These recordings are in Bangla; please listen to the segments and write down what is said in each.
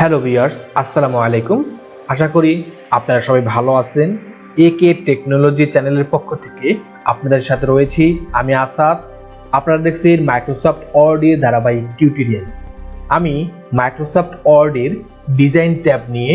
হ্যালো ভিউয়ার্স, আসসালামু আলাইকুম। আশা করি আপনারা সবাই ভালো আছেন। একে টেকনোলজি চ্যানেলের পক্ষ থেকে আপনাদের সাথে রয়েছি আমি আসাদ। আপনারা দেখছেন মাইক্রোসফট ওয়ার্ড এর ধারাবাহিক টিউটোরিয়াল। আমি মাইক্রোসফট ওয়ার্ড এর ডিজাইন ট্যাব নিয়ে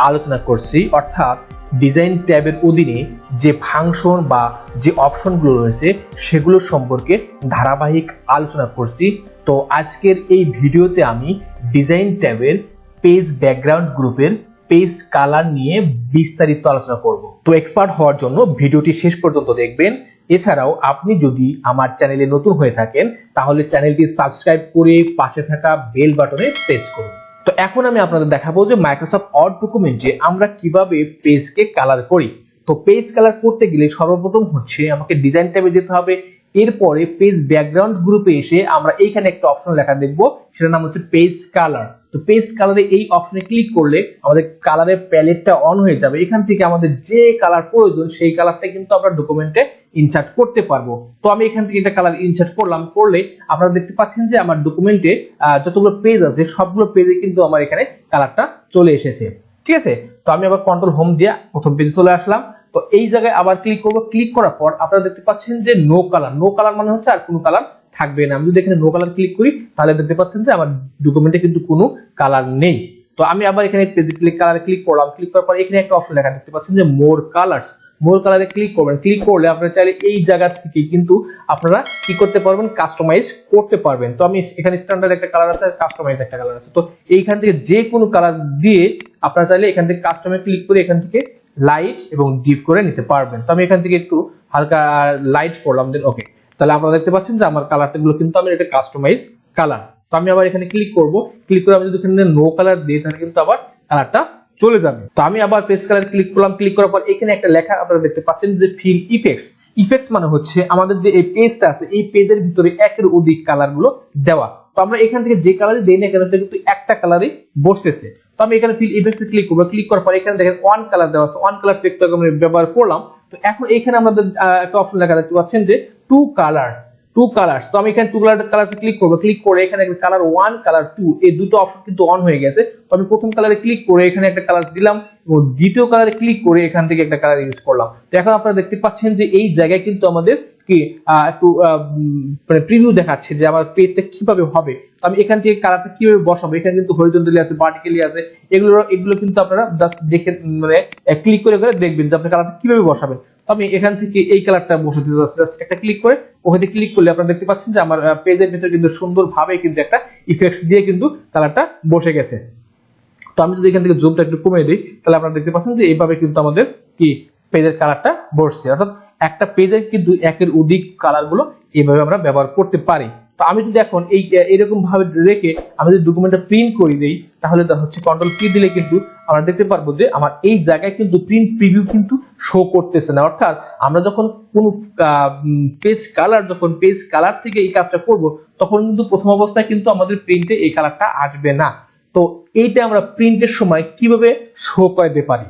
আলোচনা করছি, অর্থাৎ ডিজাইন ট্যাবের অধীনে যে ফাংশন বা যে অপশনগুলো রয়েছে সেগুলো সম্পর্কে ধারাবাহিক আলোচনা করছি। তো আজকের এই ভিডিওতে আমি ডিজাইন ট্যাবের পেজ ব্যাকগ্রাউন্ড গ্রুপের পেজ কালার নিয়ে বিস্তারিত আলোচনা করব। তো এক্সপার্ট হওয়ার জন্য ভিডিওটি শেষ পর্যন্ত দেখবেন। এছাড়াও আপনি যদি আমার চ্যানেলে নতুন হয়ে থাকেন তাহলে চ্যানেলটি সাবস্ক্রাইব করে পাশে থাকা বেল বাটনে প্রেস করুন। তো এখন আমি আপনাদের দেখাবো যে মাইক্রোসফট ওয়ার্ড ডকুমেন্টে আমরা কিভাবে পেজকে কালার করি। তো পেজ কালার করতে গেলে সর্বপ্রথম হচ্ছে আমাকে ডিজাইন ট্যাবে যেতে হবে। এরপরে পেজ ব্যাকগ্রাউন্ড গ্রুপে এসে আমরা এইখানে একটা অপশন লেখা দেখবো, সেটার নাম হচ্ছে পেজ কালার। তো পেজ কালারে এই অপশনে ক্লিক করলে আমাদের কালারের প্যালেটটা অন হয়ে যাবে। এখান থেকে আমাদের যে কালার প্রয়োজন সেই কালারটা কিন্তু আমরা ডকুমেন্টে ইনসার্ট করতে পারবো। তো আমি এখান থেকে একটা কালার ইনসার্ট করলে আপনারা দেখতে পাচ্ছেন যে আমার ডকুমেন্টে যতগুলো পেজ আছে সবগুলো পেজে কিন্তু আমার এখানে কালারটা চলে এসেছে। ঠিক আছে, তো আমি আবার কন্ট্রোল হোম দিয়ে প্রথম পেজে চলে আসলাম। তো এই জায়গায় আবার ক্লিক করব। ক্লিক করার পর আপনারা দেখতে পাচ্ছেন যে নো কালার মানে হচ্ছে আর কোনো কালার থাকবে না। আমি যদি এখানে নো কালার ক্লিক করি তাহলে দেখতে পাচ্ছেন যে আমার ডকুমেন্টে কিন্তু কোনো কালার নেই। তো আমি আবার এখানে পেজে কালারে ক্লিক করলাম। ক্লিক করার পর এখানে একটা অপশন লেখা দেখতে পাচ্ছেন যে মোর কালারে ক্লিক করবেন। ক্লিক করলে আপনারা চাইলে এই জায়গা থেকে কিন্তু আপনারা কি করতে পারবেন, কাস্টমাইজ করতে পারবেন। তো আমি এখানে স্ট্যান্ডার্ড একটা কালার আছে, কাস্টমাইজ একটা কালার আছে। তো এইখান থেকে যে কোনো কালার দিয়ে আপনারা চাইলে এখান থেকে কাস্টমাইজ ক্লিক করে এখান থেকে লাইট এবং ডিপ করে নিতে পারবেন। তো আমি এখান থেকে একটু হালকা লাইট করলাম, দেন ওকে। তাহলে আপনারা দেখতে পাচ্ছেন যে আমার কালারগুলো কিন্তু আমি এটা কাস্টমাইজ কালার। তো আমি আবার এখানে ক্লিক করব। ক্লিক করে আমি যদি এখানে নো কালার দিই তাহলে কিন্তু আবার কালারটা চলে যাবে। তো আমি আবার পেজ কালার ক্লিক করলাম। ক্লিক করার পর এখানে একটা লেখা আপনারা দেখতে পাচ্ছেন যে ফিল ইফেক্টস মানে হচ্ছে আমাদের যে এই পেজটা আছে এই পেজের ভিতরে একের অধিক কালার গুলো দেওয়া। তো আমরা এখান থেকে যে কালারই দেই না কেন কিন্তু একটা কালারই বসতেছে। তো আমি এখানে ফিল ইফেক্টসে ক্লিক করব। ক্লিক করার পর এখানে দেখেন ওয়ান কালার দেওয়া আছে, ওয়ান কালার টেক্সট আমি ব্যবহার করলাম। তো এখন এখানে আমাদের একটা অপশন লেখা দেখতে পাচ্ছেন যে টু কালার। তো আমি এখানে টু কালারসে ক্লিক করব। ক্লিক করে এখানে কালার 1 কালার 2 এই দুটো অপশন কিন্তু অন হয়ে গেছে। তো আমি প্রথম কালারে ক্লিক করে এখানে একটা কালার দিলাম এবং দ্বিতীয় কালারে ক্লিক করে এখান থেকে একটা কালার ইউজ করলাম। তো এখন আপনারা দেখতে পাচ্ছেন যে এই জায়গায় কিন্তু আমাদের কি একটু মানে প্রিভিউ দেখাচ্ছে যে আমার পেজটা কিভাবে হবে। তো আমি এখান থেকে কালারটা কিভাবে বসাবো, এখানে কিন্তু হরিজন্টালি আছে, ভার্টিক্যালি আছে, এগুলো কিন্তু আপনারা জাস্ট দেখে মানে ক্লিক করে দেখবেন যে আপনি কালারটা কিভাবে বসাবেন। আমি এখান থেকে এই কালারটা বসাতে যাচ্ছি, জাস্ট একটা ক্লিক করে ওখানে ক্লিক করলে আপনারা দেখতে পাচ্ছেন যে আমার পেজের ভিতরে কিন্তু সুন্দরভাবে কিন্তু একটা ইফেক্টস দিয়ে কিন্তু কালারটা বসে গেছে। তো আমি যদি এখান থেকে জুমটা একটু কমিয়ে দিই তাহলে আপনারা দেখতে পাচ্ছেন যে এইভাবে কিন্তু আমাদের কি পেজের কালারটা বসছে। অর্থাৎ একটা পেজের কিন্তু একের অধিক কালারগুলো এইভাবে আমরা ব্যবহার করতে পারি। তো আমি যদি এখন এরকম ভাবে রেখে আমি যদি ডকুমেন্টটা প্রিন্ট করে দেই তাহলে হচ্ছে কন্ট্রোল পি দিলে কিন্তু আমরা দেখতে পারবো যে আমার এই জায়গায় কিন্তু প্রিন্ট প্রিভিউ কিন্তু শো করতেছে না। অর্থাৎ আমরা যখন কোন পেজ কালার থেকে এই কাজটা করব তখন কিন্তু প্রথম অবস্থায় কিন্তু আমাদের প্রিন্টে এই কালারটা আসবে না। তো এইটা আমরা প্রিন্টের সময় কিভাবে শো করতে পারি।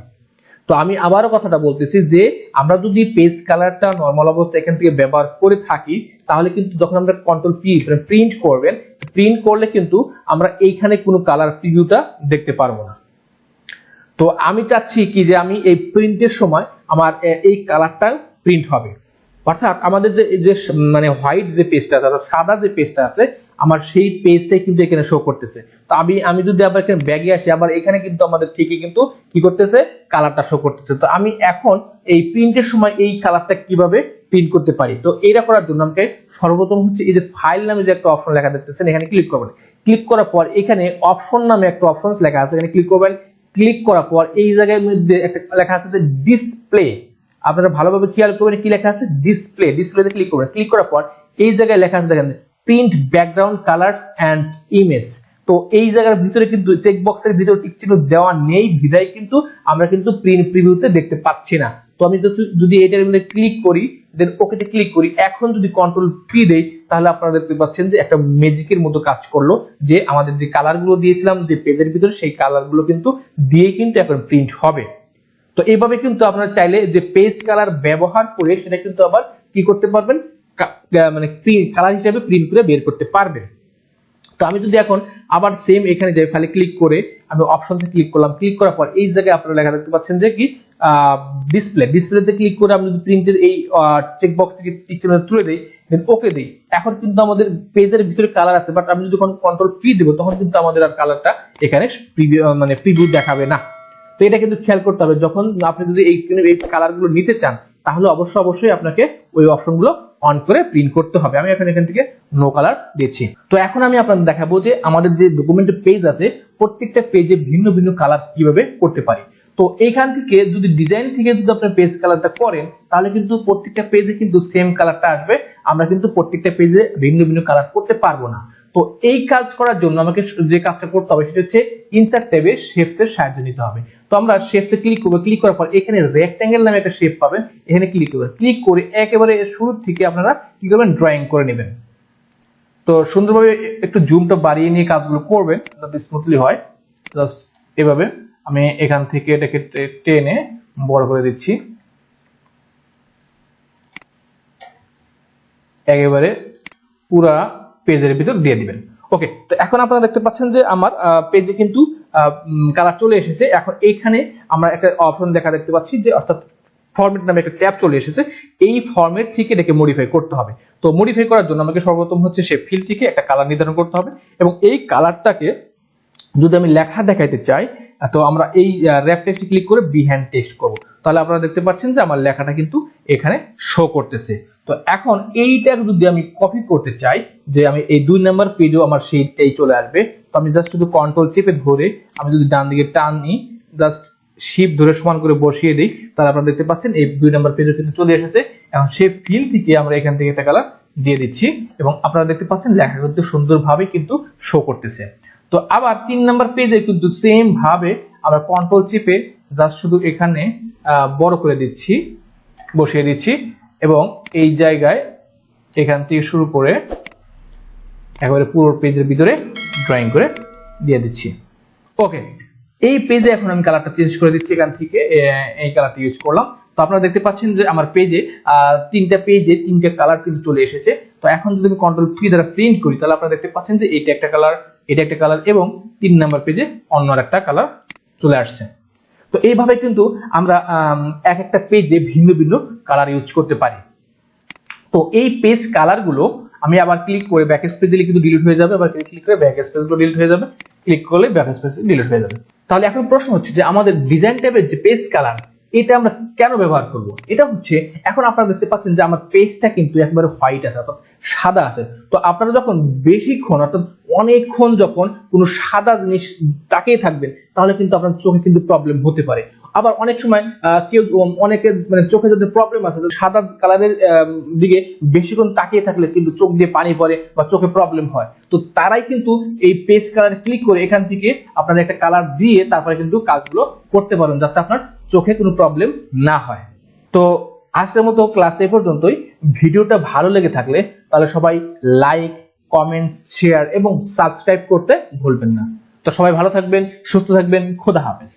তো আমি আবারও কথাটা বলতেছি যে আমরা যদি পেজ কালারটা নরমাল অবস্থায় এখান থেকে ব্যবহার করে থাকি তাহলে কিন্তু যখন আমরা কন্ট্রোল পি প্রিন্ট করলে কিন্তু আমরা এইখানে কোনো কালার প্রিভিউটা দেখতে পারবো না। তো আমি চাচ্ছি কি যে আমি এই প্রিন্টের সময় আমার এই কালারটা প্রিন্ট হবে, অর্থাৎ আমাদের যে মানে হোয়াইট যে পেজটা আছে অর্থাৎ সাদা যে পেজটা আছে আমার সেই পেজটাই কিন্তু এখানে শো করতেছে। তো আমি যদি আবার এখানে ব্যাগে আসি আবার এখানে কিন্তু আমাদের ঠিকই কিন্তু কি করতেছে, কালারটা শো করতেছে। তো আমি এখন এই প্রিন্টের সময় এই কালারটা কিভাবে প্রিন্ট করতে পারি। তো এটা করার জন্য আমাকে সর্বপ্রথম হচ্ছে এই যে ফাইল নামে যে একটা অপশন লেখা দেখতেছেন এখানে ক্লিক করবেন। ক্লিক করার পর এখানে অপশন নামে একটা অপশন লেখা আছে, এখানে ক্লিক করবেন। ক্লিক করার পর এই জায়গার মধ্যে একটা লেখা আছে যে ডিসপ্লে। আপনারা ভালোভাবে খেয়াল করবেন কি লেখা আছে, ডিসপ্লেতে ক্লিক করবেন। ক্লিক করার পর এই জায়গায় লেখা আছে দেখেন print background colours and image. তো এই জায়গার ভিতরে কিন্তু চেক বক্সের ভিতরে টিক চিহ্ন দেওয়া নেই বিধায় কিন্তু আমরা কিন্তু প্রিন্ট প্রিভিউতে দেখতে পাচ্ছি না। তো আমি যদি এটার মধ্যে ক্লিক করি দেন ওকেতে ক্লিক করি, এখন যদি কন্ট্রোল পি দেই তাহলে আপনারা দেখতে পাচ্ছেন যে একটা ম্যাজিকের মতো কাজ করলো যে আমাদের যে কালারগুলো দিয়েছিলাম যে পেজের ভিতরে সেই কালারগুলো কিন্তু দিয়ে কিন্তু এখন প্রিন্ট হবে। তো এইভাবে কিন্তু আপনারা চাইলে যে পেজ কালার ব্যবহার করে সেটা কিন্তু আবার কি করতে পারবেন, মানে কালার হিসেবে প্রিন্ট করে বের করতে পারবেন। তো আমি যদি এখন আবার সেম এখানে যাই, ফাইলে ক্লিক করে আমি অপশনসে ক্লিক করলাম, ক্লিক করার পর এই জায়গায় আপনারা লেখা দেখতে পাচ্ছেন যে কি ডিসপ্লেতে ক্লিক করে আমি যদি প্রিন্টের এই চেক বক্স থেকে টিক চিহ্ন তুলে দেই, দেন ওকে দেই, এখন কিন্তু আমাদের পেজের ভিতরে কালার আছে, বাট আমি যদি কন্ট্রোল পি দেব তখন কিন্তু আমাদের আর কালারটা এখানে প্রিভিউ দেখাবে না। তো এটা কিন্তু খেয়াল করতে হবে, যখন আপনি যদি এই কালারগুলো নিতে চান তাহলে অবশ্যই আপনাকে ওই অপশনগুলো অন করে প্রিন্ট করতে হবে। আমি এখন এখান থেকে নো কালার দিচ্ছি। তো এখন আমি আপনাদের দেখাবো যে আমাদের যে ডকুমেন্টের পেজ আছে প্রত্যেকটা পেজে ভিন্ন ভিন্ন কালার কিভাবে করতে পারি। তো এইখান থেকে যদি ডিজাইন থেকে যদি আপনি পেজ কালারটা করেন তাহলে কিন্তু প্রত্যেকটা পেজে কিন্তু সেম কালারটা আসবে, আমরা কিন্তু প্রত্যেকটা পেজে ভিন্ন ভিন্ন কালার করতে পারবো না। তো এই কাজ করার জন্য আমাকে যে কাজটা করতে হবে সেটা হচ্ছে ইনসার্ট ট্যাবে শেপস এর সাহায্য নিতে হবে। তো আমরা শেপস এ ক্লিক করব, ক্লিক করার পর এখানে রেক্ট্যাঙ্গেল নামে একটা শেপ পাবেন, এখানে ক্লিক করবেন, ক্লিক করে একেবারে শুরু থেকে আপনারা কি করবেন ড্রয়িং করে নেবেন। তো সুন্দরভাবে একটু জুমটা বাড়িয়ে নিয়ে কাজগুলো করবেন যাতে স্মুথলি হয়। জাস্ট এভাবে আমি এখান থেকে এটাকে টেনে বড় করে দিচ্ছি, একেবারে পুরা পেজের ভিতর দিয়ে দিবেন। ওকে, তো এখন আপনারা দেখতে পাচ্ছেন যে আমার পেজে কিন্তু কালার চলে এসেছে। এখন এইখানে আমরা একটা অপশন দেখতে পাচ্ছি যে অর্থাৎ ফরম্যাট নামে একটা ট্যাব চলে এসেছে, এই ফরম্যাট থেকে এটাকে মডিফাই করতে হবে। তো মডিফাই করার জন্য আমাকে সর্বপ্রথম হচ্ছে সে ফিল থেকে একটা কালার নির্ধারণ করতে হবে, এবং এই কালারটাকে যদি আমি লেখা দেখাইতে চাই তো আমরা এই র‍্যাপ টেক্সটে ক্লিক করে বিহ্যান্ড টেক্সট করব, তাহলে আপনারা দেখতে পাচ্ছেন যে আমার লেখাটা কিন্তু এখানে শো করতেছে। তো এখন এইটা যদি আমি কপি করতে চাই, যে আমি এই 2 নাম্বার পেজও আমার সেইটাই চলে আসবে, তো আমি জাস্ট শুধু কন্ট্রোল চেপে ধরে আমি যদি ডান দিকে টান নিই, জাস্ট শিফট ধরে সমান করে বসিয়ে দিই, তাহলে আপনারা দেখতে পাচ্ছেন এই 2 নাম্বার পেজও কিন্তু চলে এসেছে। এখন সেই ফিল থেকে আমরা এখান থেকে একটা কালার দিয়ে দিচ্ছি, এবং আপনারা দেখতে পাচ্ছেন লেখা কিন্তু সুন্দরভাবে কিন্তু শো করতেছে। তো আবার 3 নাম্বার পেজে কিন্তু সেম ভাবে আমরা কন্ট্রোল চেপে জাস্ট শুধু এখানে বড় করে দিচ্ছি, বসিয়ে দিচ্ছি, এবং এই জায়গায় এখান থেকে শুরু করে একেবারে পুরো পেজের ভিতরে ড্রয়িং করে দিয়ে দিচ্ছি। ওকে, এই পেজে এখন আমি কালারটা চেঞ্জ করে দিচ্ছি, এখান থেকে এই কালারটা ইউজ করলাম। তো আপনারা দেখতে পাচ্ছেন যে আমার পেজে 3টা পেজে 3টা কালার কিন্তু চলে এসেছে। তো এখন যদি আমি কন্ট্রোল পি দ্বারা প্রিন্ট করি তাহলে আপনারা দেখতে পাচ্ছেন যে এটা একটা কালার, এটা একটা কালার, এবং 3 নাম্বার পেজে অন্য একটা কালার চলে আসছে। তো এইভাবে কিন্তু আমরা এক একটা পেজে ভিন্ন ভিন্ন কালার ইউজ করতে পারি। তো এই পেজ কালারগুলো আমি আবার ক্লিক করে ব্যাক স্পেস দিলে কিন্তু ডিলিট হয়ে যাবে, আবার ক্লিক করে ব্যাক স্পেসগুলো ডিলিট হয়ে যাবে, ক্লিক করলে ব্যাক স্পেস ডিলিট হয়ে যাবে। তাহলে এখন প্রশ্ন হচ্ছে যে আমাদের ডিজাইন ট্যাবের যে পেজ কালার এটা আমরা কেন ব্যবহার করব? এটা হচ্ছে এখন আপনারা দেখতে পাচ্ছেন যে আমার পেজটা কিন্তু একেবারে হোয়াইট আছে, অর্থাৎ সাদা আছে। তো আপনারা যখন বেশিক্ষণ অর্থাৎ অনেকক্ষণ যখন কোনো সাদা জিনিস তাকিয়ে থাকবেন তাহলে কিন্তু আপনার চোখে কিন্তু প্রবলেম হতে পারে। আবার অনেক সময় অনেকের চোখে যদি প্রবলেম আছে, সাদা কালারের দিকে বেশিক্ষণ তাকিয়ে থাকলে কিন্তু চোখ দিয়ে পানি পড়ে বা চোখে প্রবলেম হয়। তো তারাই কিন্তু এই পেজ কালার ক্লিক করে এখান থেকে আপনারা একটা কালার দিয়ে তারপরে কিন্তু কাজগুলো করতে পারেন যাতে আপনার চোখে কোনো প্রবলেম না হয়। তো আজকের মতো ক্লাস এই পর্যন্তই। ভিডিওটা ভালো লেগে থাকলে তাহলে সবাই লাইক, কমেন্টস, শেয়ার এবং সাবস্ক্রাইব করতে ভুলবেন না। তো সবাই ভালো থাকবেন, সুস্থ থাকবেন, খোদা হাফেজ।